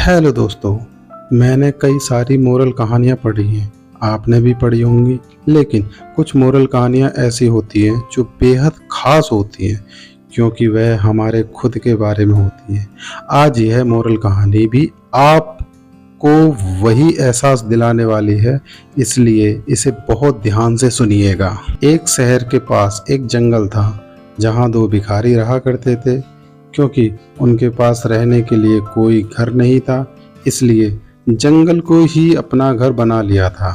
Hello दोस्तों, मैंने कई सारी मोरल कहानियाँ पढ़ी हैं। आपने भी पढ़ी होंगी। लेकिन कुछ मोरल कहानियाँ ऐसी होती हैं जो बेहद खास होती हैं, क्योंकि वह हमारे खुद के बारे में होती हैं। आज यह मोरल कहानी भी आपको वही एहसास दिलाने वाली है, इसलिए इसे बहुत ध्यान से सुनिएगा। एक शहर के पास एक जंगल था, जहाँ दो भिखारी रहा करते थे। क्योंकि उनके पास रहने के लिए कोई घर नहीं था, इसलिए जंगल को ही अपना घर बना लिया था।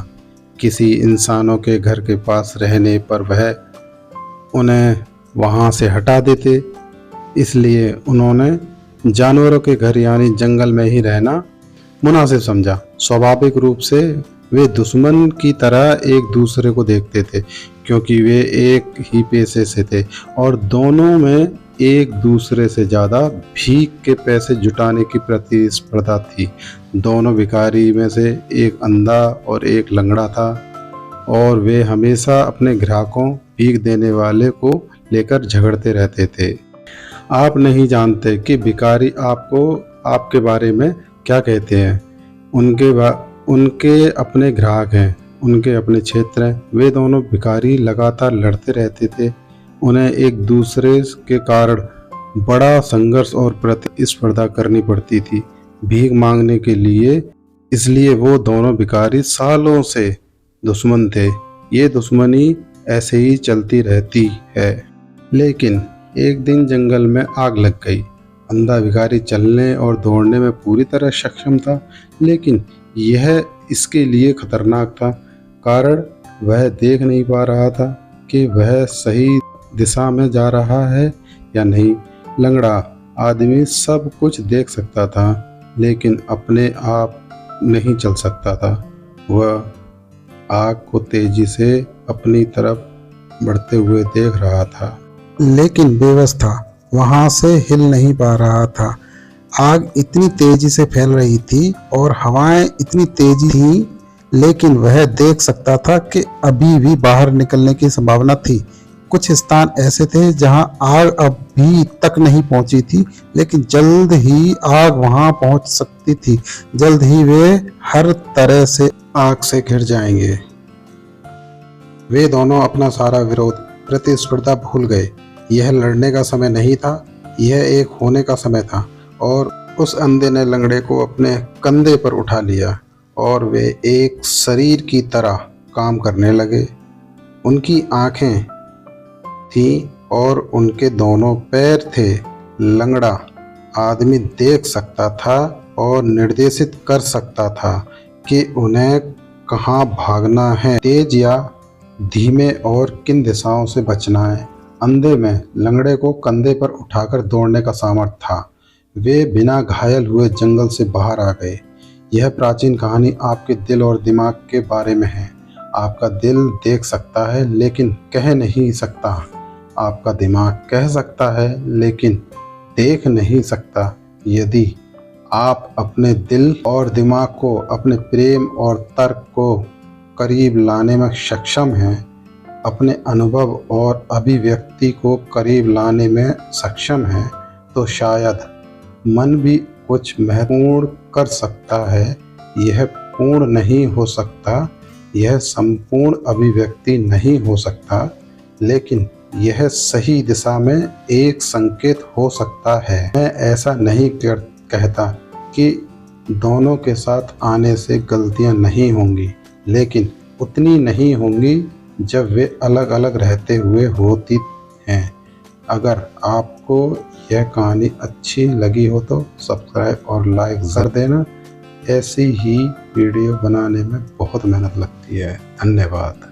किसी इंसानों के घर के पास रहने पर वह उन्हें वहां से हटा देते, इसलिए उन्होंने जानवरों के घर यानी जंगल में ही रहना मुनासिब समझा। स्वाभाविक रूप से वे दुश्मन की तरह एक दूसरे को देखते थे, क्योंकि वे एक ही पेशे से थे और दोनों में एक दूसरे से ज़्यादा भीख के पैसे जुटाने की प्रतिस्पर्धा थी। दोनों भिखारी में से एक अंधा और एक लंगड़ा था, और वे हमेशा अपने ग्राहकों भीख देने वाले को लेकर झगड़ते रहते थे। आप नहीं जानते कि भिखारी आपको आपके बारे में क्या कहते हैं। उनके अपने ग्राहक हैं, उनके अपने क्षेत्र हैं। वे दोनों भिखारी लगातार लड़ते रहते थे। उन्हें एक दूसरे के कारण बड़ा संघर्ष और प्रतिस्पर्धा करनी पड़ती थी भीख मांगने के लिए। इसलिए वो दोनों भिखारी सालों से दुश्मन थे। ये दुश्मनी ऐसे ही चलती रहती है। लेकिन एक दिन जंगल में आग लग गई। अंधा भिखारी चलने और दौड़ने में पूरी तरह सक्षम था, लेकिन यह इसके लिए खतरनाक था, कारण वह देख नहीं पा रहा था कि वह सही दिशा में जा रहा है या नहीं। लंगड़ा आदमी सब कुछ देख सकता था, लेकिन अपने आप नहीं चल सकता था। वह आग को तेजी से अपनी तरफ बढ़ते हुए देख रहा था, लेकिन बेबस था, वहां से हिल नहीं पा रहा था। आग इतनी तेजी से फैल रही थी और हवाएं इतनी तेजी थी, लेकिन वह देख सकता था कि अभी भी बाहर निकलने की संभावना थी। कुछ स्थान ऐसे थे जहां आग अभी तक नहीं पहुंची थी, लेकिन जल्द ही आग वहां पहुंच सकती थी। जल्द ही वे हर तरह से आग से घिर जाएंगे। वे दोनों अपना सारा विरोध, प्रतिस्पर्धा भूल गए। यह लड़ने का समय नहीं था, यह एक होने का समय था। और उस अंधे ने लंगड़े को अपने कंधे पर उठा लिया और वे एक शरीर की तरह काम करने लगे। उनकी आंखें थीं और उनके दोनों पैर थे। लंगड़ा आदमी देख सकता था और निर्देशित कर सकता था कि उन्हें कहाँ भागना है, तेज या धीमे, और किन दिशाओं से बचना है। अंधे में लंगड़े को कंधे पर उठाकर दौड़ने का सामर्थ्य था। वे बिना घायल हुए जंगल से बाहर आ गए। यह प्राचीन कहानी आपके दिल और दिमाग के बारे में है। आपका दिल देख सकता है लेकिन कह नहीं सकता। आपका दिमाग कह सकता है लेकिन देख नहीं सकता। यदि आप अपने दिल और दिमाग को, अपने प्रेम और तर्क को करीब लाने में सक्षम हैं, अपने अनुभव और अभिव्यक्ति को करीब लाने में सक्षम हैं, तो शायद मन भी कुछ महत्वपूर्ण कर सकता है। यह पूर्ण नहीं हो सकता, यह संपूर्ण अभिव्यक्ति नहीं हो सकता, लेकिन यह सही दिशा में एक संकेत हो सकता है। मैं ऐसा नहीं कहता कि दोनों के साथ आने से गलतियां नहीं होंगी, लेकिन उतनी नहीं होंगी जब वे अलग अलग रहते हुए होती हैं। अगर आपको यह कहानी अच्छी लगी हो तो सब्सक्राइब और लाइक कर देना। ऐसी ही वीडियो बनाने में बहुत मेहनत लगती है। धन्यवाद।